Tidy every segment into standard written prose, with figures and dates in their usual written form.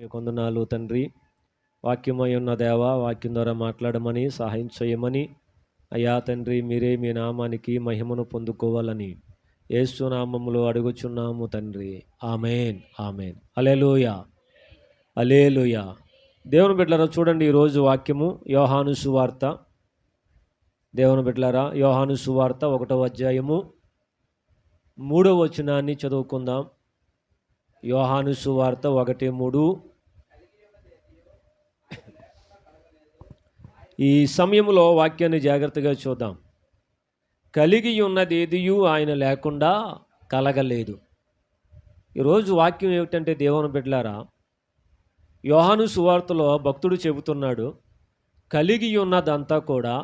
మీ కొందనాలు తండ్రి. వాక్యమై ఉన్న దేవ, వాక్యం ద్వారా మాట్లాడమని సహాయం చేయమని అయ్యా తండ్రి, మీరే మీ నామానికి మహిమను పొందుకోవాలని యేసు నామములో అడుగుచున్నాము తండ్రి. ఆమేన్, ఆమేన్. హల్లెలూయా, హల్లెలూయా. దేవుని బిడ్డలారా, చూడండి ఈరోజు వాక్యము యోహాను సువార్త. దేవుని బిడ్డలారా, యోహాను సువార్త 1వ అధ్యాయము 3వ వచనాన్ని చదువుకుందాం. యోహాను సువార్త 1:3. ఈ సమయంలో వాక్యాన్ని జాగ్రత్తగా చూద్దాం. కలిగి ఉన్నది ఏదియు ఆయన లేకుండా కలగలేదు. ఈరోజు వాక్యం ఏమిటంటే, దేవుని బిడ్డలారా, యోహాను సువార్తలో భక్తుడు చెబుతున్నాడు, కలిగి ఉన్నదంతా కూడా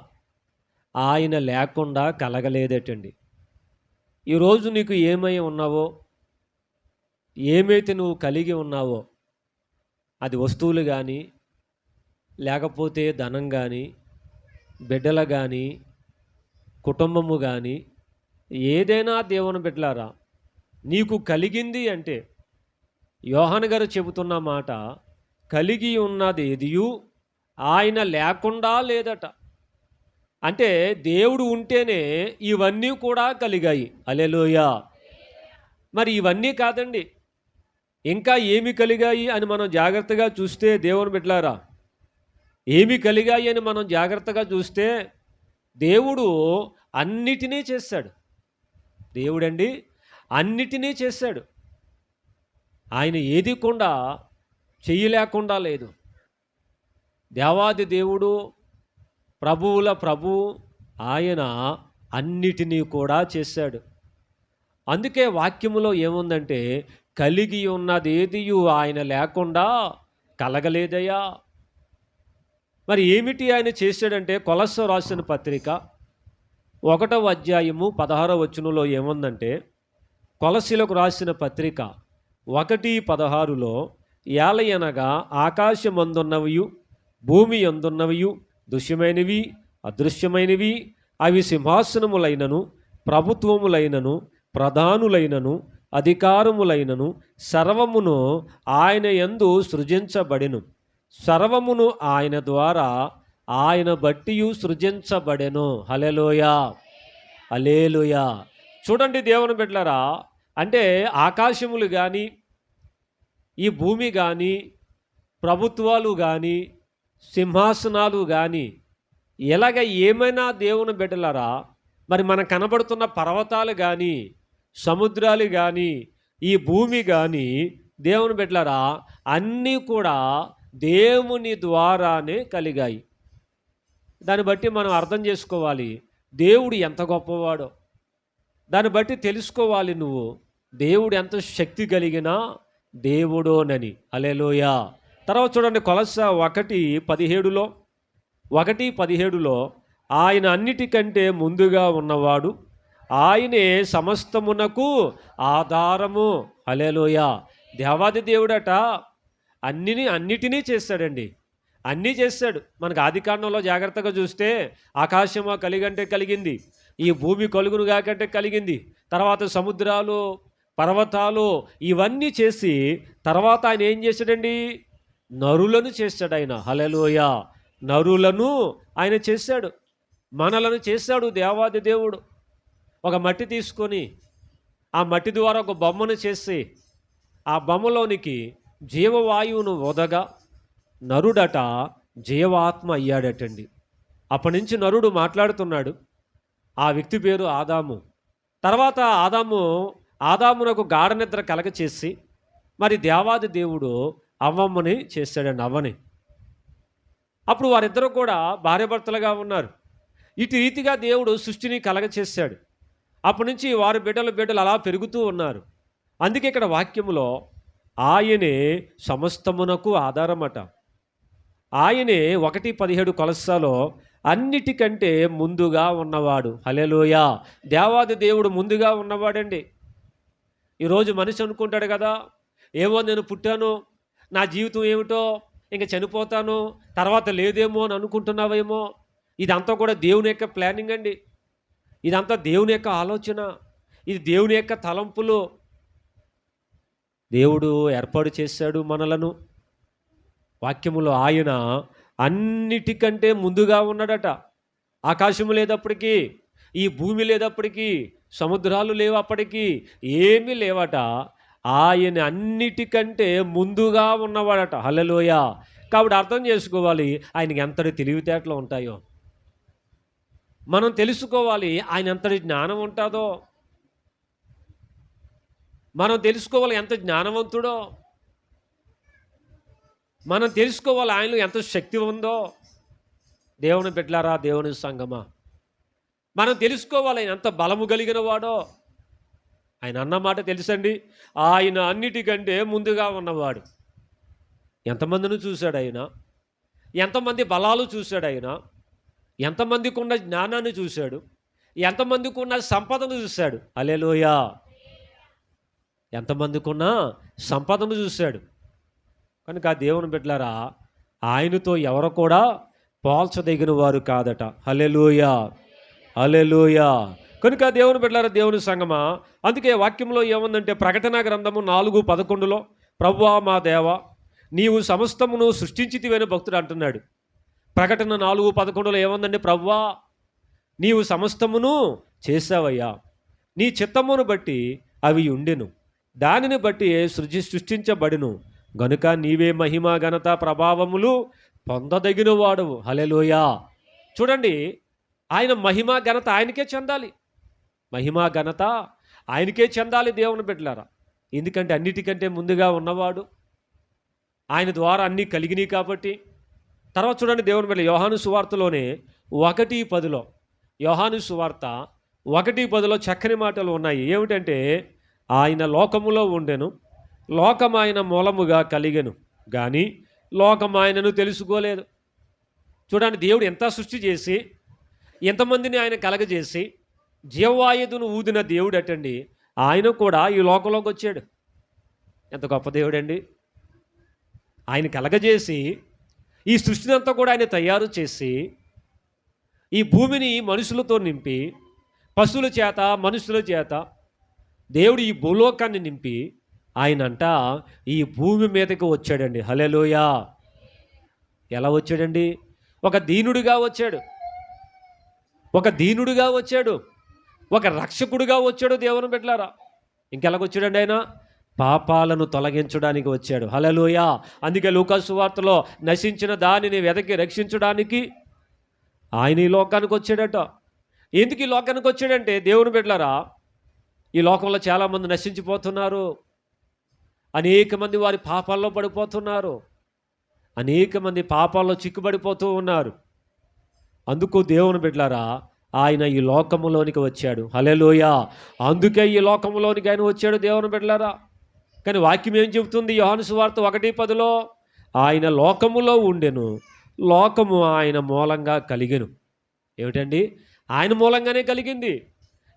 ఆయన లేకుండా కలగలేదటండి. ఈరోజు నీకు ఏమై ఉన్నావో, ఏమైతే నువ్వు కలిగి ఉన్నావో, అది వస్తువులు కానీ, లేకపోతే ధనం కానీ, బిడ్డలు కానీ, కుటుంబము కానీ, ఏదైనా దేవుని బిడ్డలారా నీకు కలిగింది అంటే, యోహాను గారు చెబుతున్న మాట, కలిగి ఉన్నది ఏదియు ఆయన లేకుండా లేదట. అంటే దేవుడు ఉంటేనే ఇవన్నీ కూడా కలిగాయి. హల్లెలూయా. మరి ఇవన్నీ కాదండి, ఇంకా ఏమి కలిగాయి అని మనం జాగ్రత్తగా చూస్తే, దేవుని బిడ్డలారా, ఏమి కలిగాయి అని మనం జాగ్రత్తగా చూస్తే, దేవుడు అన్నిటినీ చేశాడు. దేవుడండి అన్నిటినీ చేశాడు. ఆయన ఏది కూడా చెయ్యలేకుండా లేదు. దేవాది దేవుడు, ప్రభువుల ప్రభువు ఆయన అన్నిటినీ కూడా చేశాడు. అందుకే వాక్యములో ఏముందంటే, కలిగి ఉన్నదేదియు ఆయన లేకుండా కలగలేదయ్యా. మరి ఏమిటి ఆయన చేశాడంటే, కొలస్స రాసిన పత్రిక 1వ అధ్యాయము 16వ వచనంలో ఏముందంటే, కొలస్సీలకు రాసిన పత్రిక 1:16లో, ఏలయనగా ఆకాశమందున్నవియు భూమి అందున్నవియు దృశ్యమైనవి అదృశ్యమైనవి, అవి సింహాసనములైనను ప్రభుత్వములైనను ప్రధానులైనను అధికారములైనను సర్వమును ఆయన యందు సృజించబడెను. సర్వమును ఆయన ద్వారా ఆయన బట్టియు సృజించబడెను. హల్లెలూయా, హల్లెలూయా. చూడండి దేవుని బిడ్డలారా, అంటే ఆకాశములు కానీ, ఈ భూమి కానీ, ప్రభుత్వాలు కానీ, సింహాసనాలు కానీ, ఇలాగ ఏమైనా దేవుని బిడ్డలారా, మరి మనకు కనబడుతున్న పర్వతాలు కానీ, సముద్రాలు కానీ, ఈ భూమి కానీ, దేవుని బిడ్డలారా, అన్నీ కూడా దేవుని ద్వారానే కలిగాయి. దాన్ని బట్టి మనం అర్థం చేసుకోవాలి, దేవుడు ఎంత గొప్పవాడో. దాన్ని బట్టి తెలుసుకోవాలి నువ్వు, దేవుడు ఎంత శక్తి కలిగిన దేవుడోనని. హల్లెలూయా. తర్వాత చూడండి, కొలస్స 1:17లో, 1:17లో, ఆయన అన్నిటికంటే ముందుగా ఉన్నవాడు, ఆయనే సమస్తమునకు ఆధారము. హల్లెలూయా. దేవాది దేవుడట అన్నిటినీ చేస్తాడండి. అన్నీ చేస్తాడు. మనకు ఆదికాండంలో జాగ్రత్తగా చూస్తే, ఆకాశము కలిగంటే కలిగింది, ఈ భూమి కలుగును కాకంటే కలిగింది, తర్వాత సముద్రాలు పర్వతాలు ఇవన్నీ చేసి, తర్వాత ఆయన ఏం చేశాడండి, నరులను చేశాడు ఆయన. హల్లెలూయా. నరులను ఆయన చేశాడు, మనలను చేశాడు. దేవాది దేవుడు ఒక మట్టి తీసుకొని, ఆ మట్టి ద్వారా ఒక బొమ్మను చేసి, ఆ బొమ్మలోనికి జీవవాయువును వదగా నరుడట జీవాత్మ అయ్యాడటండి. అప్పటి నుంచి నరుడు మాట్లాడుతున్నాడు. ఆ వ్యక్తి పేరు ఆదాము. తర్వాత ఆదామునకు గాఢ నిద్ర కలగ చేసి, మరి దేవాది దేవుడు అవ్వమ్మని చేశాడండి, అవ్వని. అప్పుడు వారిద్దరూ కూడా భార్యాభర్తలుగా ఉన్నారు. ఇటు రీతిగా దేవుడు సృష్టిని కలగ చేశాడు. అప్పటి నుంచి వారి బిడ్డలు అలా పెరుగుతూ ఉన్నారు. అందుకే ఇక్కడ వాక్యములో ఆయనే సమస్తమునకు ఆధారమట. ఆయనే 1:17 కొలస్సాలో అన్నిటికంటే ముందుగా ఉన్నవాడు. హల్లెలూయా. దేవాది దేవుడు ముందుగా ఉన్నవాడండి. ఈరోజు మనిషి అనుకుంటాడు కదా, ఏమో నేను పుట్టాను, నా జీవితం ఏమిటో, ఇంక చనిపోతాను, తర్వాత లేదేమో అని అనుకుంటున్నావేమో. ఇదంతా కూడా దేవుని యొక్క ప్లానింగ్ అండి. ఇదంతా దేవుని యొక్క ఆలోచన, ఇది దేవుని యొక్క తలంపులు. దేవుడు ఏర్పాటు చేశాడు మనలను. వాక్యములో ఆయన అన్నిటికంటే ముందుగా ఉన్నాడట. ఆకాశము లేదప్పటికీ, ఈ భూమి లేదప్పటికీ, సముద్రాలు లేవు అప్పటికి, ఏమీ లేవట. ఆయన అన్నిటికంటే ముందుగా ఉన్నవాడట. హల్లెలూయా. కాబట్టి అర్థం చేసుకోవాలి ఆయనకి ఎంతటి తెలివితేటలు ఉంటాయో. మనం తెలుసుకోవాలి ఆయన ఎంతటి జ్ఞానం ఉంటుందో. మనం తెలుసుకోవాలి ఎంత జ్ఞానవంతుడో. మనం తెలుసుకోవాలి ఆయనలో ఎంత శక్తి ఉందో. దేవుని బిడ్డలారా, దేవుని సంగమా, మనం తెలుసుకోవాలి ఆయన ఎంత బలము కలిగిన వాడో. ఆయన అన్నమాట తెలుసండి, ఆయన అన్నిటికంటే ముందుగా ఉన్నవాడు. ఎంతమందిని చూశాడు ఆయన, ఎంతమంది బలాలు చూశాడు ఆయన, ఎంతమందికి ఉన్న జ్ఞానాన్ని చూశాడు, ఎంతమందికి ఉన్న సంపదను చూశాడు. హల్లెలూయా. ఎంతమందికి ఉన్న సంపదను చూశాడు. కనుక ఆ దేవుని బిడ్డలారా, ఆయనతో ఎవరు కూడా పోల్చదగిన వారు కాదట. హల్లెలూయా, హల్లెలూయా. కనుక దేవుని బిడ్డలారా, దేవుని సంగమా, అందుకే వాక్యంలో ఏముందంటే ప్రకటన గ్రంథము 4:11 ప్రభువా మా దేవా నీవు సమస్తమును సృష్టించితివని భక్తుడు అంటున్నాడు. ప్రకటన 4:11 ఏముందండి? ప్రభువా నీవు సమస్తమును చేశావయ్యా, నీ చిత్తమును బట్టి అవి ఉండెను, దానిని బట్టి సృష్టించబడిను, గనుక నీవే మహిమ ఘనత ప్రభావములు పొందదగిన వాడవు. హల్లెలూయా. చూడండి, ఆయన మహిమ ఘనత ఆయనకే చెందాలి. మహిమ ఘనత ఆయనకే చెందాలి దేవుని బిడ్డలారా. ఎందుకంటే అన్నిటికంటే ముందుగా ఉన్నవాడు, ఆయన ద్వారా అన్నీ కలిగినాయి కాబట్టి. తర్వాత చూడండి దేవుని బిడ్డ, యోహాను సువార్తలోనే 1:10, యోహాను సువార్త 1:10 చక్కని మాటలు ఉన్నాయి. ఏమిటంటే, ఆయన లోకములో ఉండెను, లోకం ఆయన మూలముగా కలిగెను, కానీ లోకం ఆయనను తెలుసుకోలేదు. చూడండి, దేవుడు ఎంత సృష్టి చేసి ఎంతమందిని ఆయన కలగజేసి జీవవాయువును ఊదిన దేవుడు అటండి, ఆయన కూడా ఈ లోకంలోకి వచ్చాడు. ఎంత గొప్ప దేవుడండి. ఆయన కలగజేసి ఈ సృష్టిని అంతా కూడా ఆయన తయారు చేసి ఈ భూమిని మనుషులతో నింపి, పశువుల చేత మనుషుల చేత దేవుడు ఈ భూలోకాన్ని నింపి ఆయనంట ఈ భూమి మీదకి వచ్చాడండి. హల్లెలూయా. ఎలా వచ్చాడండి? ఒక దీనుడిగా వచ్చాడు, ఒక దీనుడిగా వచ్చాడు, ఒక రక్షకుడిగా వచ్చాడు దేవుని బిడ్డలారా. ఇంకెలాగొచ్చాడండి ఆయన? పాపాలను తొలగించడానికి వచ్చాడు. హల్లెలూయా. అందుకే లూకా సువార్తలో నశించిన దానిని వెదకి రక్షించడానికి ఆయన ఈ లోకానికి వచ్చాడట. ఎందుకు ఈ లోకానికి వచ్చాడంటే దేవుని బిడ్డలారా, ఈ లోకంలో చాలామంది నశించిపోతున్నారు, అనేక మంది వారి పాపాల్లో పడిపోతున్నారు, అనేక మంది పాపాల్లో చిక్కుబడిపోతూ ఉన్నారు. అందుకు దేవుని బిడ్డలారా ఆయన ఈ లోకములోనికి వచ్చాడు. హల్లెలూయా. అందుకే ఈ లోకములోనికి ఆయన వచ్చాడు దేవుని బిడ్డలారా. కానీ వాక్యం ఏం చెబుతుంది? యోహాను సువార్త 1:10 ఆయన లోకములో ఉండెను, లోకము ఆయన మూలంగా కలిగెను. ఏమిటండి? ఆయన మూలంగానే కలిగింది.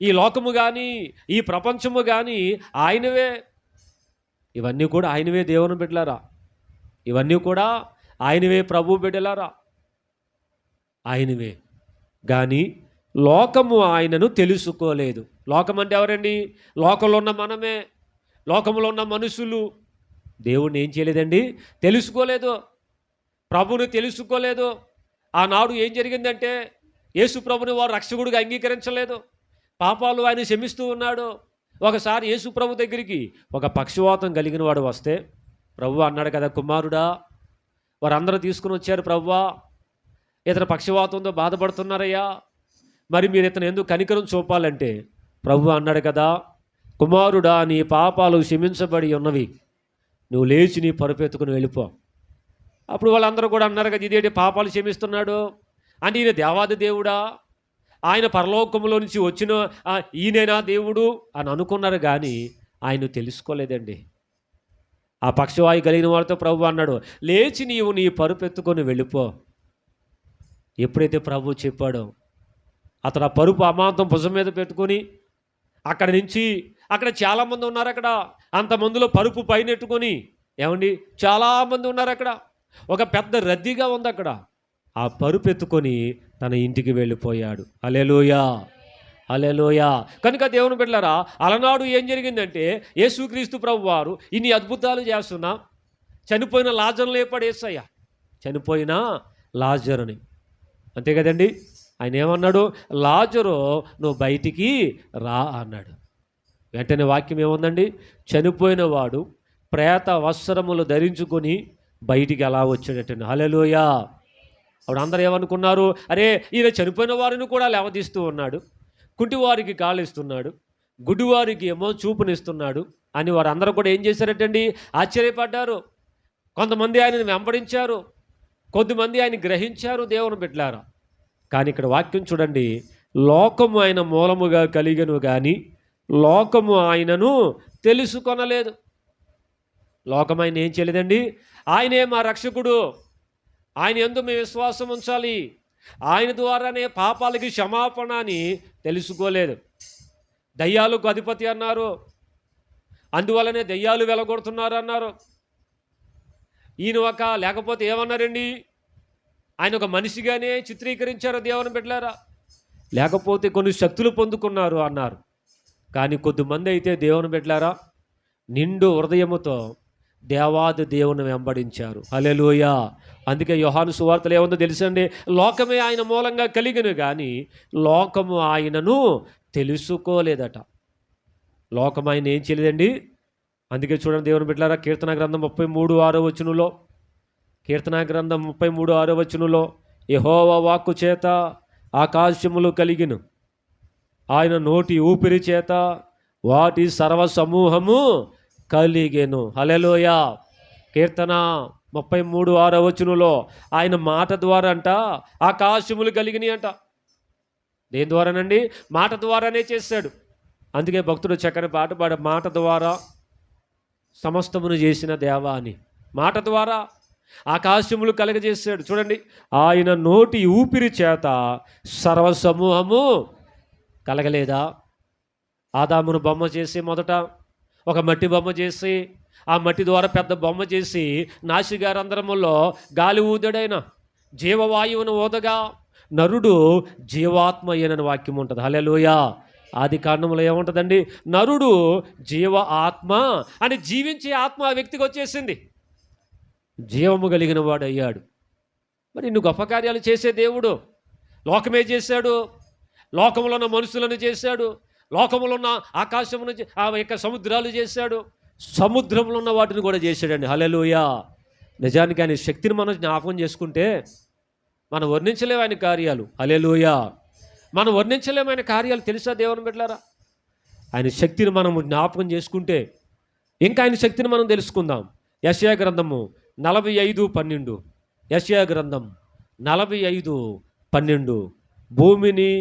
ఈ లోకము కానీ ఈ ప్రపంచము కానీ ఆయనవే. ఇవన్నీ కూడా ఆయనవే దేవుని బిడ్డలారా. ఇవన్నీ కూడా ఆయనవే ప్రభు బిడ్డలారా, ఆయనవే. కానీ లోకము ఆయనను తెలుసుకోలేదు. లోకం అంటే ఎవరండి? లోకంలో ఉన్న మనమే, లోకంలో ఉన్న మనుషులు. దేవుణ్ణి ఏం చేయలేదండి? తెలుసుకోలేదు. ప్రభుని తెలుసుకోలేదు. ఆనాడు ఏం జరిగిందంటే యేసు ప్రభుని వారు రక్షకుడిగా అంగీకరించలేదు. పాపాలు ఆయన క్షమిస్తూ ఉన్నాడు. ఒకసారి యేసు ప్రభు దగ్గరికి ఒక పక్షవాతం కలిగిన వాడు వస్తే ప్రభు అన్నాడు కదా, కుమారుడా వారందరూ తీసుకుని వచ్చారు ప్రభువా, ఇతను పక్షవాతంతో బాధపడుతున్నారయ్యా, మరి మీరు ఇతను ఎందుకు కనికరం చూపాలంటే ప్రభు అన్నాడు కదా, కుమారుడా నీ పాపాలు క్షమించబడి ఉన్నవి, నువ్వు లేచి నీ పరుపెత్తుకుని వెళ్ళిపో. అప్పుడు వాళ్ళందరూ కూడా అన్నారు కదా, ఇదేంటి పాపాలు క్షమిస్తున్నాడు అంటే ఈయన దేవాది దేవుడా, ఆయన పరలోకములో నుంచి వచ్చిన ఈయనేనా దేవుడు అని అనుకున్నారు. కానీ ఆయన తెలుసుకోలేదండి. ఆ పక్షవాయు కలిగిన వారితో ప్రభు అన్నాడు, లేచి నీవు నీ పరుపెత్తుకొని వెళ్ళిపో. ఎప్పుడైతే ప్రభు చెప్పాడో అతను ఆ పరుపు అమాంతం భుజం మీద పెట్టుకొని అక్కడ నుంచి అక్కడ చాలామంది ఉన్నారు. అక్కడ అంతమందిలో పరుపు పైనెట్టుకొని ఏమండి చాలామంది ఉన్నారు. అక్కడ ఒక పెద్ద రద్దీగా ఉంది. అక్కడ ఆ పరుపు ఎత్తుకొని తన ఇంటికి వెళ్ళిపోయాడు. హల్లెలూయా, హల్లెలూయా. కనుక దేవుని బిడ్డలారా, అలనాడు ఏం జరిగిందంటే యేసుక్రీస్తు ప్రభు వారు ఇన్ని అద్భుతాలు చేస్తున్నా, చనిపోయిన లాజరును లేపాడు యేసయ్య. చనిపోయిన లాజరుని. అంతే కదండి. ఆయన ఏమన్నాడు? లాజరు నువ్వు బయటికి రా అన్నాడు. వెంటనే వాక్యం ఏముందండి? చనిపోయిన వాడు ప్రేత వస్త్రములు ధరించుకొని బయటికి ఎలా వచ్చాడటండి. హల్లెలూయా. అప్పుడు అందరూ ఏమనుకున్నారు? అరే, ఈయన చనిపోయిన వారిని కూడా లేవదీస్తూ ఉన్నాడు, కుంటివారికి కాళ్ళు ఇస్తున్నాడు, గుడ్డివారికి ఏమో చూపునిస్తున్నాడు అని వారందరూ కూడా ఏం చేశారటండి? ఆశ్చర్యపడ్డారు. కొంతమంది ఆయనను వెంబడించారు, కొద్దిమంది ఆయన గ్రహించారు దేవుని బిడ్డలారా. కానీ ఇక్కడ వాక్యం చూడండి, లోకము ఆయన మూలముగా కలిగను కానీ లోకము ఆయనను తెలుసుకొనలేదు. లోకం ఆయన ఏం చేయలేదండి. ఆయనే మా రక్షకుడు, ఆయన యందు మేము విశ్వాసం ఉంచాలి, ఆయన ద్వారానే పాపాలకి క్షమాపణ అని తెలుసుకోలేదు. దయ్యాలకు అధిపతి అన్నారు, అందువల్లనే దయ్యాలు వెలగొడుతున్నారు అన్నారు. ఈయన లేకపోతే ఏమన్నారండి? ఆయన ఒక మనిషిగానే చిత్రీకరించారు దేవుని బిడ్డలారా. లేకపోతే కొన్ని శక్తులు పొందుకున్నారు అన్నారు. కానీ కొద్దిమంది అయితే దేవుని బిడ్డలారా నిండు హృదయముతో దేవాది దేవుని వెంబడించారు. హల్లెలూయా. అందుకే యోహాను సువార్తలో ఏముందో తెలుసండి? లోకమే ఆయన మూలంగా కలిగిన కానీ లోకము ఆయనను తెలుసుకోలేదట. లోకం ఆయన ఏం చేయలేదండి. అందుకే చూడండి దేవుని బిడ్డలారా, కీర్తన గ్రంథం 33:6 కీర్తన గ్రంథం 33:6 యెహోవా వాక్కు చేత ఆకాశములు కలిగిను, ఆయన నోటి ఊపిరి చేత వాటి సర్వ సమూహము కలిగెను. హల్లెలూయా. కీర్తన 33:6 ఆయన మాట ద్వారా అంట ఆకాశములు కలిగినాయి అంట. దేని ద్వారానండి? మాట ద్వారానే చేశాడు. అందుకే భక్తుడు చక్కని పాట పాడ, మాట ద్వారా సమస్తమును చేసిన దేవా అని. మాట ద్వారా ఆకాశములు కలగజేశాడు. చూడండి, ఆయన నోటి ఊపిరి చేత సర్వసమూహము కలగలేదా? ఆదామును బొమ్మ చేసి మొదట ఒక మట్టి బొమ్మ చేసి ఆ మట్టి ద్వారా పెద్ద బొమ్మ చేసి నాసిగారంధ్రములో గాలి ఊదడైన జీవవాయువును ఊదగా నరుడు జీవాత్మ అయ్యనని వాక్యం ఉంటుంది. హల్లెలూయా. ఆది కాండంలో ఏముంటుందండి? నరుడు జీవ ఆత్మ అని జీవించే ఆత్మ ఆ వ్యక్తికి వచ్చేసింది, జీవము కలిగిన వాడు అయ్యాడు. మరి ఇన్ని గొప్ప కార్యాలు చేసే దేవుడు లోకమే చేశాడు, లోకంలో ఉన్న మనుషులను చేశాడు, లోకంలో ఉన్న ఆకాశమును ఆ యొక్క సముద్రాలు చేశాడు, సముద్రంలో ఉన్న వాటిని కూడా చేశాడండి. హల్లెలూయా. నిజానికి ఆయన శక్తిని మనం జ్ఞాపకం చేసుకుంటే మనం వర్ణించలేము ఆయన కార్యాలు. హల్లెలూయా. మనం వర్ణించలేము ఆయన కార్యాలు. తెలుసా దేవుని బిడ్డలారా? ఆయన శక్తిని మనము జ్ఞాపకం చేసుకుంటే ఇంకా ఆయన శక్తిని మనం తెలుసుకుందాం. యెషయా గ్రంథము 45:12 యెషయా గ్రంథం 45:12 భూమిని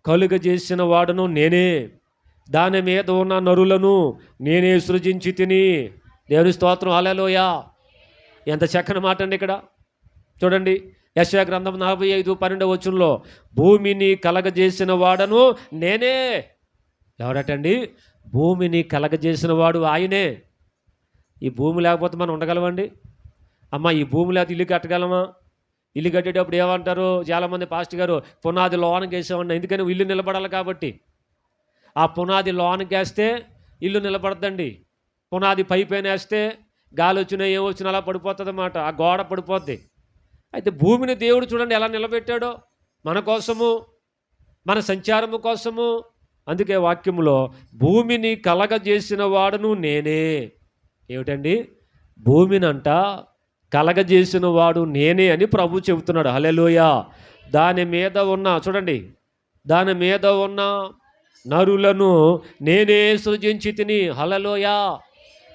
కలుగజేసిన వాడను నేనే, దాని మీద ఉన్న నరులను నేనే సృజించి తిని. దేవుని స్తోత్రం. హల్లెలూయా. ఎంత చక్కని మాట అండి ఇక్కడ చూడండి. యెషయా గ్రంథం 45:12 భూమిని కలగజేసిన వాడను నేనే. ఎవరటండి? భూమిని కలగజేసిన వాడు ఆయనే. ఈ భూమి లేకపోతే మనం ఉండగలమండి? అమ్మ, ఈ భూమి లేకపోతే ఇల్లు కట్టగలమా? ఇల్లు కట్టేటప్పుడు ఏమంటారు చాలామంది? పాస్టర్ గారు, పునాది లోనకి వేసామన్నా. ఎందుకని? ఇల్లు నిలబడాలి కాబట్టి. ఆ పునాది లోనకి వేస్తే ఇల్లు నిలబడద్దండి. పునాది పైపైన వేస్తే గాలి వచ్చినా ఏమొచ్చినా అలా పడిపోతుంది అన్నమాట, ఆ గోడ పడిపోద్ది. అయితే భూమిని దేవుడు చూడండి ఎలా నిలబెట్టాడో, మన కోసము, మన సంచారము కోసము. అందుకే వాక్యములో భూమిని కలగజేసిన వాడును నేనే. ఏమిటండి? భూమినంట కలగజేసిన వాడు నేనే అని ప్రభు చెబుతున్నాడు. హల్లెలూయా. దాని మీద ఉన్న చూడండి, దాని మీద ఉన్న నరులను నేనే సృజించి తిని. హల్లెలూయా.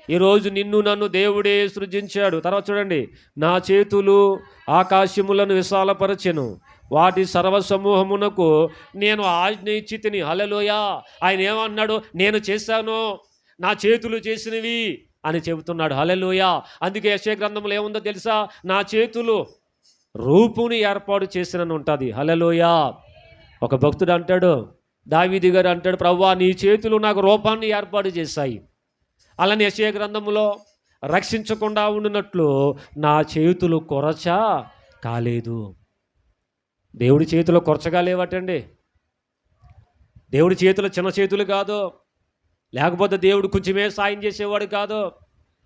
ఈరోజు నిన్ను నన్ను దేవుడే సృజించాడు. తర్వాత చూడండి, నా చేతులు ఆకాశములను విశాలపరచెను, వాటి సర్వసమూహమునకు నేను ఆజ్ఞ ఇచ్చి తిని. హల్లెలూయా. ఆయన ఏమన్నాడు? నేను చేశాను, నా చేతులు చేసినవి అని చెబుతున్నాడు. హల్లెలూయా. అందుకే యెషయా గ్రంథంలో ఏముందో తెలుసా? నా చేతులు రూపుని ఏర్పాటు చేసినని ఉంటుంది. హల్లెలూయా. ఒక భక్తుడు అంటాడు, దావీదు గారు అంటాడు, ప్రభువా నీ చేతులు నాకు రూపాన్ని ఏర్పాటు చేశాయి. అలానే యెషయా గ్రంథంలో రక్షించకుండా ఉండినట్లు నా చేతులు కొరచ కాలేదు. దేవుడి చేతిలో కొరచగా లేవటండి. దేవుడి చేతులు చిన్న చేతులు కాదు. లేకపోతే దేవుడు కొంచెమే సాయం చేసేవాడు కాదు.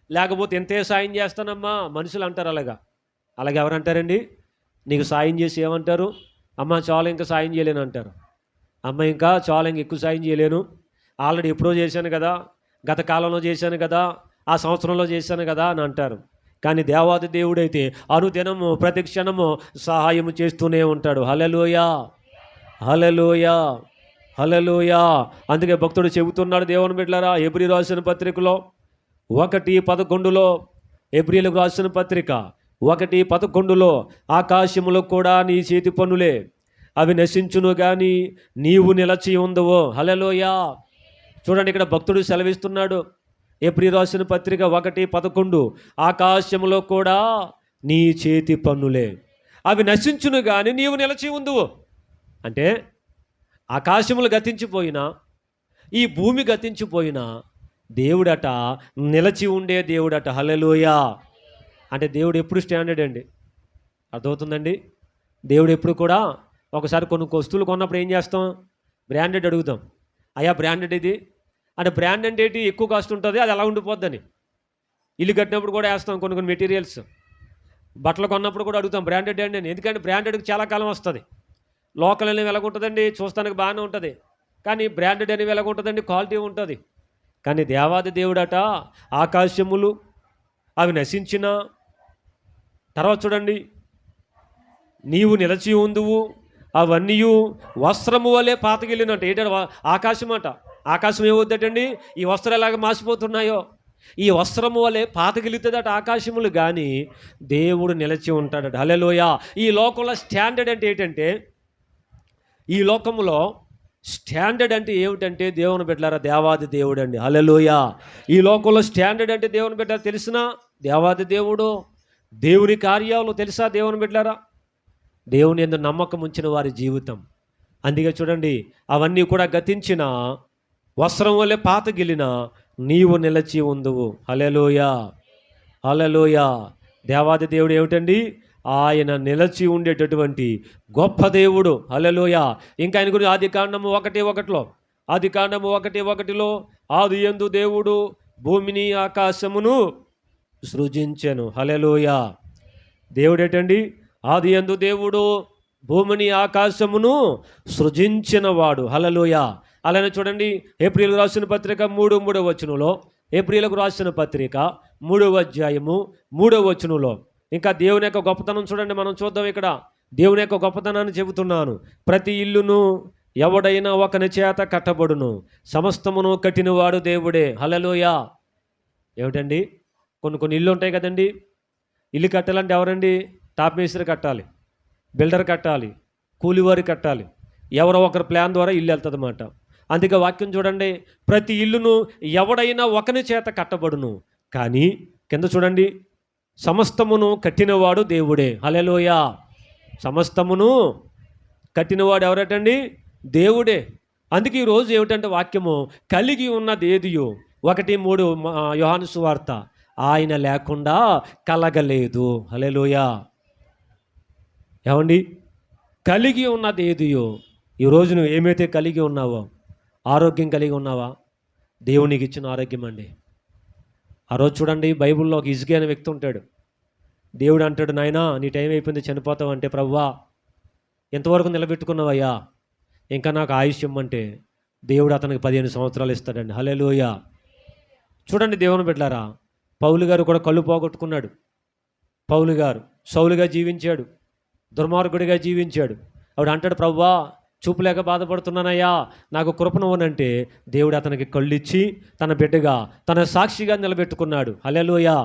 లేకపోతే ఎంతే సాయం చేస్తానమ్మా మనుషులు అంటారు అలాగా. అలాగే ఎవరంటారండి? నీకు సాయం చేసి ఏమంటారు? అమ్మ చాలు, ఇంకా సాయం చేయలేను అంటారు. అమ్మ ఇంకా చాలు, ఇంక ఎక్కువ సాయం చేయలేను, ఆల్రెడీ ఎప్పుడో చేశాను కదా, గత కాలంలో చేశాను కదా, ఆ సంవత్సరంలో చేశాను కదా అని అంటారు. కానీ దేవాది దేవుడైతే అనుదినము ప్రతి క్షణము సహాయం చేస్తూనే ఉంటాడు. హల్లెలూయా, హల్లెలూయా, హల్లెలూయా. అందుకే భక్తుడు చెబుతున్నాడు, దేవుని బిడ్డలారా, హెబ్రీ రాసిన పత్రికలో 1:11, హెబ్రీలకు రాసిన పత్రిక 1:11, ఆకాశములో కూడా నీ చేతి పనులే, అవి నశించును కానీ నీవు నిలచి ఉండవు. హల్లెలూయా. చూడండి, ఇక్కడ భక్తుడు సెలవిస్తున్నాడు, హెబ్రీ రాసిన పత్రిక 1:11, ఆకాశములో కూడా నీ చేతి పన్నులే, అవి నశించును కానీ నీవు నిలచి ఉందువు. అంటే ఆకాశములు గతించిపోయినా, ఈ భూమి గతించిపోయినా, దేవుడట నిలచి ఉండే దేవుడట. హల్లెలూయా. అంటే దేవుడు ఎప్పుడు స్టాండర్డ్ అండి. అర్థమవుతుందండి? దేవుడు ఎప్పుడు కూడా, ఒకసారి కొన్ని వస్తువులు కొన్నప్పుడు ఏం చేస్తాం? బ్రాండెడ్ అడుగుతాం. అయ్యా బ్రాండెడ్ ఇది అంటే, బ్రాండ్ అంటే ఏంటి? ఎక్కువ కాస్ట్ ఉంటుంది, అది అలా ఉండిపోద్దని. ఇల్లు కట్టినప్పుడు కూడా వేస్తాం కొన్ని మెటీరియల్స్. బట్టలు కొన్నప్పుడు కూడా అడుగుతాం బ్రాండెడ్ అండి అని. ఎందుకంటే బ్రాండెడ్కి చాలా కాలం వస్తుంది. లోకల్ అనేవి ఎలాగుంటుందండి? చూస్తానికి బాగానే ఉంటుంది, కానీ బ్రాండెడ్ అనేవి ఎలాగుంటుందండి? క్వాలిటీ ఉంటుంది. కానీ దేవాది దేవుడట, ఆకాశములు అవి నశించిన తర్వాత చూడండి, నీవు నిలచి ఉందువు, అవన్నీ వస్త్రము వలె పాతగిలినట్టు. ఏంటంటే ఆకాశం అట, ఆకాశం ఏమవుద్దటండి? ఈ వస్త్రం ఎలాగ మాసిపోతున్నాయో ఈ వస్త్రము వలె పాతగిలుతుందట ఆకాశములు, కానీ దేవుడు నిలిచి ఉంటాడట. హల్లెలూయా. ఈ లోకంలో స్టాండర్డ్ అంటే ఏంటంటే, ఈ లోకంలో స్టాండర్డ్ అంటే ఏమిటంటే, దేవుని బిడ్డలారా, దేవాది దేవుడు అండి. హల్లెలూయా. ఈ లోకంలో స్టాండర్డ్ అంటే దేవుని బిడ్డలారా తెలిసిన దేవాది దేవుడు, దేవుని కార్యాలు తెలుసా దేవుని బిడ్డలారా? దేవుని యందు నమ్మకం ఉంచిన వారి జీవితం. అందుకే చూడండి, అవన్నీ కూడా గతించిన, వస్త్రం వల్లే పాతగిలిన, నీవు నిలచి ఉందువు. హల్లెలూయా, హల్లెలూయా. దేవాది దేవుడు ఏమిటండి? ఆయన నిలచి ఉండేటటువంటి గొప్ప దేవుడు. హల్లెలూయా. ఇంకా ఆయన గురించి ఆదికాండము 1:1, ఆదికాండము 1:1, ఆది యందు దేవుడు భూమిని ఆకాశమును సృజించెను. హల్లెలూయా. దేవుడు ఏంటండి? ఆది యందు దేవుడు భూమిని ఆకాశమును సృజించినవాడు. హల్లెలూయా. అలానే చూడండి, ఏప్రిల్కు రాసిన పత్రిక 3:3, ఏప్రిల్కు రాసిన పత్రిక 3:3, ఇంకా దేవుని యొక్క గొప్పతనం చూడండి. మనం చూద్దాం ఇక్కడ. దేవుని యొక్క గొప్పతనాన్ని చెబుతున్నాను. ప్రతి ఇల్లును ఎవడైనా ఒకని చేత కట్టబడును, సమస్తమును కట్టినవాడు దేవుడే. హల్లెలూయా. ఏమిటండి? కొన్ని ఇల్లు ఉంటాయి కదండి. ఇల్లు కట్టాలంటే ఎవరండి? టాప్ మేస్త్రి కట్టాలి, బిల్డర్ కట్టాలి, కూలివారి కట్టాలి. ఎవరో ఒకరి ప్లాన్ ద్వారా ఇల్లు వెళ్తుంది అన్నమాట. అందుకే వాక్యం చూడండి, ప్రతి ఇల్లును ఎవడైనా ఒకని చేత కట్టబడును, కానీ కింద చూడండి, సమస్తమును కట్టినవాడు దేవుడే. హల్లెలూయా. సమస్తమును కట్టినవాడు ఎవరటండి? దేవుడే. అందుకే ఈరోజు ఏమిటంటే వాక్యము, కలిగి ఉన్నది ఏదియో 1:3 యోహాను సువార్త, ఆయన లేకుండా కలగలేదు. హల్లెలూయా. ఏమండి? కలిగి ఉన్నది ఏదియో. ఈరోజు నువ్వు ఏమైతే కలిగి ఉన్నావో, ఆరోగ్యం కలిగి ఉన్నావా? దేవునికి ఇచ్చిన ఆరోగ్యం అండి. ఆ రోజు చూడండి, బైబిల్లో ఒక హిజ్కీ అనే వ్యక్తి ఉంటాడు. దేవుడు అంటాడు, నాయనా నీ టైం అయిపోయింది, చనిపోతావు అంటే, ప్రభువా ఎంతవరకు నిలబెట్టుకున్నావయ్యా, ఇంకా నాకు ఆయుష్ ఇమ్మంటే దేవుడు అతనికి 15 సంవత్సరాలు ఇస్తాడండి. హల్లెలూయా. చూడండి దేవుని బిడ్డలారా, పౌలు గారు కూడా కళ్ళు పోగొట్టుకున్నాడు. పౌలు గారు సౌలుగా జీవించాడు, దుర్మార్గుడిగా జీవించాడు. ఆవిడ అంటాడు, ప్రభువా చూపు లేక బాధపడుతున్నానయ్యా, నాకు కృపణవనంటే దేవుడు అతనికి కళ్ళిచ్చి తన బిడ్డగా, తన సాక్షిగా నిలబెట్టుకున్నాడు. హల్లెలూయా.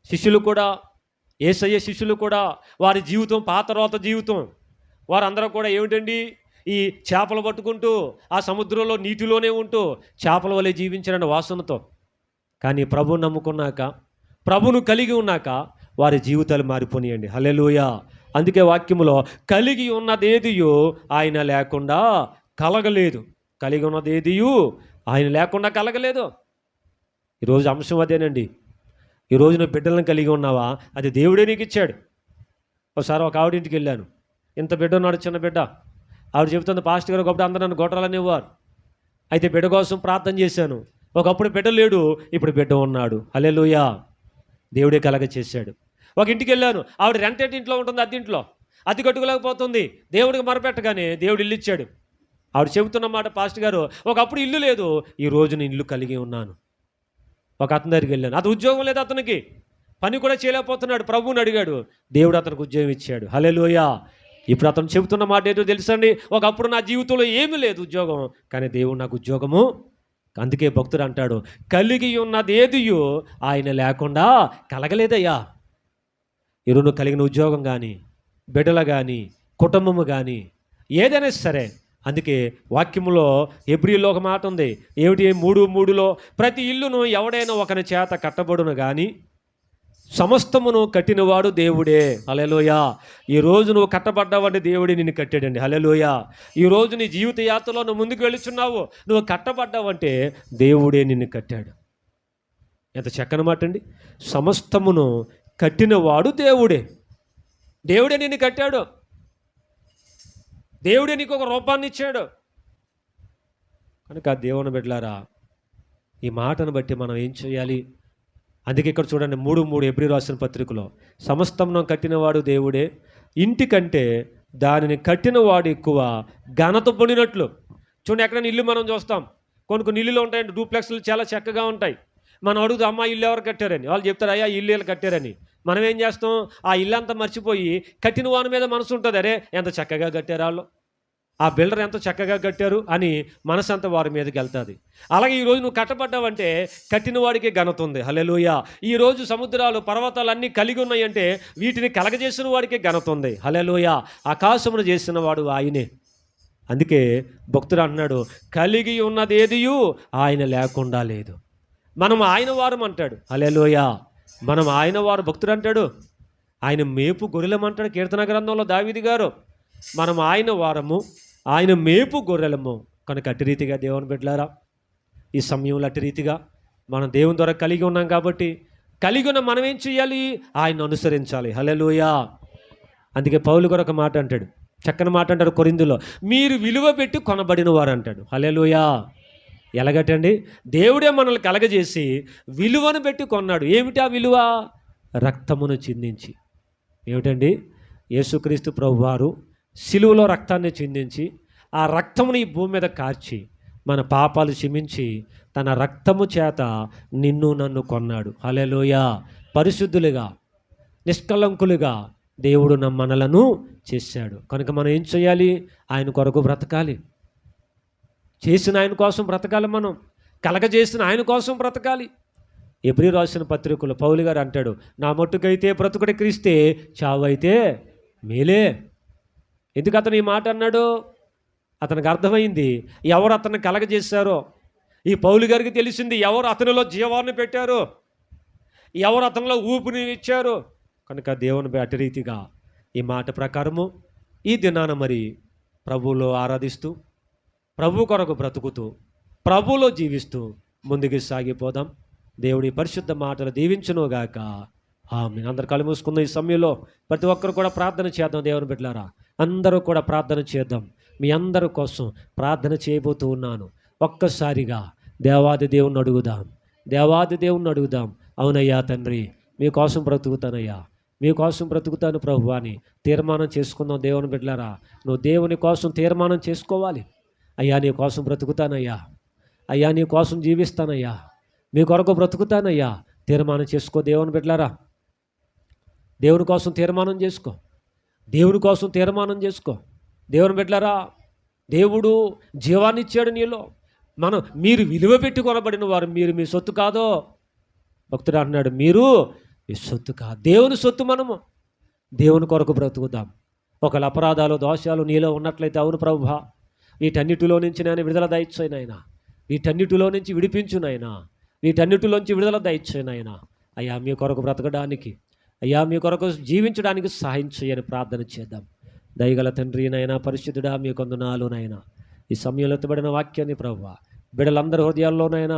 శిష్యులు కూడా, యేసయ్య శిష్యులు కూడా, వారి జీవితం పాత రోత జీవితం. వారందరూ కూడా ఏమిటండి? ఈ చేపలు పట్టుకుంటూ ఆ సముద్రంలో నీటిలోనే ఉంటూ చేపల వలె జీవించారన్న వాసనతో. కానీ ప్రభువును నమ్ముకున్నాక, ప్రభువును కలిగి ఉన్నాక వారి జీవితాలు మారిపోయాయండి. హల్లెలూయా. అందుకే వాక్యములో, కలిగి ఉన్నదేదియో ఆయన లేకుండా కలగలేదు. కలిగి ఉన్నదేదియు ఆయన లేకుండా కలగలేదు. ఈరోజు అంశం అదేనండి. ఈరోజు నువ్వు బిడ్డలను కలిగి ఉన్నావా? అది దేవుడే నీకు ఇచ్చాడు. ఒకసారి ఒక ఆవిడింటికి వెళ్ళాను. ఇంత బిడ్డ ఉన్నాడు, చిన్న బిడ్డ. ఆవిడ చెబుతుంది, పాస్టర్ గారు ఒకప్పుడు అందరూ నన్ను గొడ్రాలని ఇవ్వారు, అయితే బిడ్డ కోసం ప్రార్థన చేశాను. ఒకప్పుడు బిడ్డ లేడు, ఇప్పుడు బిడ్డ ఉన్నాడు. హల్లెలూయా. దేవుడే కలగ చేశాడు. ఒక ఇంటికి వెళ్ళాను, ఆవిడ రెంటెడ్ ఇంట్లో ఉంటుంది, అద్దెంట్లో అద్దె కట్టుకోలేకపోతుంది. దేవుడికి మొరపెట్టగానే దేవుడు ఇల్లు ఇచ్చాడు. ఆవిడ చెబుతున్న మాట, పాస్టర్ గారు ఒకప్పుడు ఇల్లు లేదు, ఈ రోజు నేను ఇల్లు కలిగి ఉన్నాను. ఒక అతని దగ్గరికి వెళ్ళాను, అతను ఉద్యోగం లేదు, అతనికి పని కూడా చేయలేకపోతున్నాడు. ప్రభువుని అడిగాడు, దేవుడు అతనికి ఉద్యోగం ఇచ్చాడు. హల్లెలూయా. ఇప్పుడు అతను చెబుతున్న మాట ఏంటో తెలుసండి, ఒకప్పుడు నా జీవితంలో ఏమీ లేదు ఉద్యోగం, కానీ దేవుడు నాకు ఉద్యోగము. అందుకే భక్తుడు అంటాడు, కలిగి ఉన్నది ఏదియో ఆయన లేకుండా కలగలేదయ్యా. ఈరోజు నువ్వు కలిగిన ఉద్యోగం కానీ, బిడ్డలు కానీ, కుటుంబము కానీ, ఏదైనా సరే. అందుకే వాక్యములో హెబ్రీలో ఒక మాట ఉంది, ఏమిటి? 3:3లో ప్రతి ఇల్లును ఎవడైనా ఒకని చేత కట్టబడును కానీ సమస్తమును కట్టినవాడు దేవుడే. హల్లెలూయా. ఈరోజు నువ్వు కట్టబడ్డావంటే దేవుడే నిన్ను కట్టాడండి. హల్లెలూయా. ఈరోజు నీ జీవిత యాత్రలో నువ్వు ముందుకు వెళుచున్నావు, నువ్వు కట్టబడ్డావంటే దేవుడే నిన్ను కట్టాడు. ఎంత చక్కని మాట అండి. సమస్తమును కట్టినవాడు దేవుడే. దేవుడే నిన్ను కట్టాడు. దేవుడే నీకు ఒక రూపాన్ని ఇచ్చాడు. కనుక దేవుని బిడ్డలారా, ఈ మాటను బట్టి మనం ఏం చేయాలి? అందుకే ఇక్కడ చూడండి 3:3 హెబ్రీ రాసిన పత్రికలో, సమస్తమును కట్టినవాడు దేవుడే, ఇంటికంటే దానిని కట్టినవాడు ఎక్కువ ఘనత పొందినట్లు. చూడండి, ఎక్కడైనా ఇల్లు మనం చూస్తాం, కొన్ని ఇల్లులు ఉంటాయండి, డూప్లెక్స్లు చాలా చక్కగా ఉంటాయి. మనం అడుగుతాం, అమ్మ ఇల్లు ఎవరు కట్టారని. వాళ్ళు చెప్తారు, అయ్యా ఇల్లు వీళ్ళు కట్టారని. మనం ఏం చేస్తాం? ఆ ఇల్లు అంతా మర్చిపోయి కట్టిన వాని మీద మనసు ఉంటుంది, అరే ఎంత చక్కగా కట్టారు వాళ్ళు, ఆ బిల్డర్ ఎంత చక్కగా కట్టారు అని మనసు అంతా వారి మీదకి వెళ్తుంది. అలాగే ఈరోజు నువ్వు కట్టబడ్డావంటే కట్టిన వాడికి ఘనత ఉంది. హల్లెలూయా. ఈరోజు సముద్రాలు, పర్వతాలు అన్నీ కలిగి ఉన్నాయంటే వీటిని కలగజేసిన వాడికి ఘనత ఉంది. హల్లెలూయా. ఆకాశమును చేసిన వాడు ఆయనే. అందుకే భక్తుడు అంటున్నాడు, కలిగి ఉన్నది ఏదియు ఆయన లేకుండా లేదు. మనం ఆయన వారం అంటాడు. హల్లెలూయా. మనం ఆయన వారు. భక్తుడు అంటాడు, ఆయన మేపు గొర్రెలమంటాడు కీర్తన గ్రంథంలో దావీదు గారు. మనం ఆయన వారము, ఆయన మేపు గొర్రెలము. కనుక అట్టి రీతిగా దేవుని బిడ్డలారా, ఈ సమయంలో అట్టి రీతిగా మనం దేవుని ద్వారా కలిగి ఉన్నాం కాబట్టి, కలిగి ఉన్న మనం ఏం చేయాలి? ఆయన్ని అనుసరించాలి. హల్లెలూయా. అందుకే పౌలు గారు ఒక మాట అంటాడు, చక్కని మాట అంటాడు కొరింథీలో, మీరు విలువ పెట్టి కొనబడిన వారు అంటాడు. హల్లెలూయా. ఎలాగటండి? దేవుడే మనల్ని కలగజేసి విలువను పెట్టి కొన్నాడు. ఏమిటి ఆ విలువ? రక్తమును చిందించి. ఏమిటండి? యేసుక్రీస్తు ప్రభువారు సిలువలో రక్తాన్ని చిందించి ఆ రక్తముని ఈ భూమి మీద కార్చి మన పాపాలు క్షమించి తన రక్తము చేత నిన్ను నన్ను కొన్నాడు. హల్లెలూయా. పరిశుద్ధులుగా, నిష్కలంకులుగా దేవుడు మనలను చేశాడు. కనుక మనం ఏం చేయాలి? ఆయన కొరకు బ్రతకాలి. చేసిన ఆయన కోసం బ్రతకాలి. మనం కలగజేసిన ఆయన కోసం బ్రతకాలి. హెబ్రీ రాసిన పత్రికలో పౌలు గారు అంటాడు, నా మట్టుకైతే బ్రతుకుడి క్రీస్తే, చావైతే మేలే. ఎందుకు అతను ఈ మాట అన్నాడు? అతనికి అర్థమైంది ఎవరు అతన్ని కలగజేశారో. ఈ పౌలు గారికి తెలిసింది ఎవరు అతనిలో జీవాన్ని పెట్టారో, ఎవరు అతనిలో ఊపిని ఇచ్చారు. కనుక దేవుని అటు రీతిగా ఈ మాట ప్రకారము ఈ దినాన మరి ప్రభువులో ఆరాధిస్తూ, ప్రభు కొరకు బ్రతుకుతూ, ప్రభువులో జీవిస్తూ ముందుకు సాగిపోదాం. దేవుడి పరిశుద్ధ మాటలు దీవించునుగాక. ఆమేన్. అందరు కళ్ళు మూసుకుందాం. ఈ సమయంలో ప్రతి ఒక్కరు కూడా ప్రార్థన చేద్దాం. దేవుని బిడ్డలారా, అందరూ కూడా ప్రార్థన చేద్దాం. మీ అందరి కోసం ప్రార్థన చేయబోతూ ఉన్నాను. ఒక్కసారిగా దేవాది దేవుణ్ణి అడుగుదాం. దేవాది దేవుణ్ణి అడుగుదాం. అవునయ్యా తండ్రి, మీకోసం బ్రతుకుతానయ్యా, మీకోసం బ్రతుకుతాను ప్రభువా అని తీర్మానం చేసుకుందాం. దేవుని బిడ్డలారా, నువ్వు దేవుని కోసం తీర్మానం చేసుకోవాలి. అయ్యా నీ కోసం బ్రతుకుతానయ్యా, అయ్యా నీ కోసం జీవిస్తానయ్యా, మీ కొరకు బ్రతుకుతానయ్యా. తీర్మానం చేసుకో దేవుని బిడ్డలారా. దేవుని కోసం తీర్మానం చేసుకో. దేవుని కోసం తీర్మానం చేసుకో. దేవుని బిడ్డలారా, దేవుడు జీవాన్ని ఇచ్చాడు నీలో. మీరు విలువ పెట్టి కొనబడిన వారు, మీరు మీ సొత్తు కాదో. భక్తుడు అంటున్నాడు, మీరు మీ సొత్తు కాదు, దేవుని సొత్తు. మనము దేవుని కొరకు బ్రతుకుదాం. ఒకవేళ అపరాధాలు, దోషాలు నీలో ఉన్నట్లయితే, అవును ప్రభువా, వీటన్నిటిలో నుంచి నేను విడుదల దయచేయను నాయనా, వీటన్నిటిలో నుంచి విడిపించు నాయనా, వీటన్నిటిలోంచి విడుదల దయచేయను నాయనా. అయ్యా మీ కొరకు బ్రతకడానికి, అయ్యా మీ కొరకు జీవించడానికి సహాయం చేయని ప్రార్థన చేద్దాం. దయగల తండ్రి నాయనా, పరిశుద్ధుడా, మీ కొందనాలు నాయనా. ఈ సమయంలో ఎత్తబడిన వాక్యాన్ని ప్రభువా బిడ్డలందరి హృదయాల్లోనైనా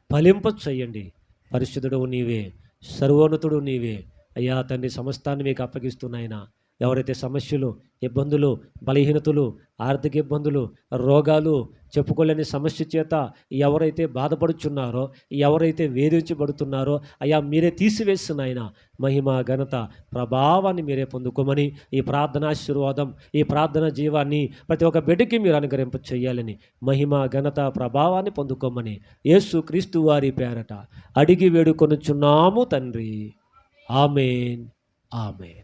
ఫలింప చేయండి. పరిశుద్ధుడు నీవే, సర్వోన్నతుడు నీవే. అయ్యా తండ్రి, సమస్తాన్ని మీకు అప్పగిస్తున్నాయినా ఎవరైతే సమస్యలు, ఇబ్బందులు, బలహీనతలు, ఆర్థిక ఇబ్బందులు, రోగాలు, చెప్పుకోలేని సమస్య చేత ఎవరైతే బాధపడుచున్నారో, ఎవరైతే వేధించబడుతున్నారో అయ్యా మీరే తీసివేసిన ఆయన మహిమ, ఘనత, ప్రభావాన్ని మీరే పొందుకోమని ఈ ప్రార్థన ఆశీర్వాదం, ఈ ప్రార్థన జీవాన్ని ప్రతి ఒక్క బిడ్డకి మీరు అనుగ్రహింప చేయాలని మహిమ, ఘనత, ప్రభావాన్ని పొందుకోమని యేసు క్రీస్తు వారి పేరట అడిగి వేడుకొనుచున్నాము తండ్రి. ఆమేన్, ఆమేన్.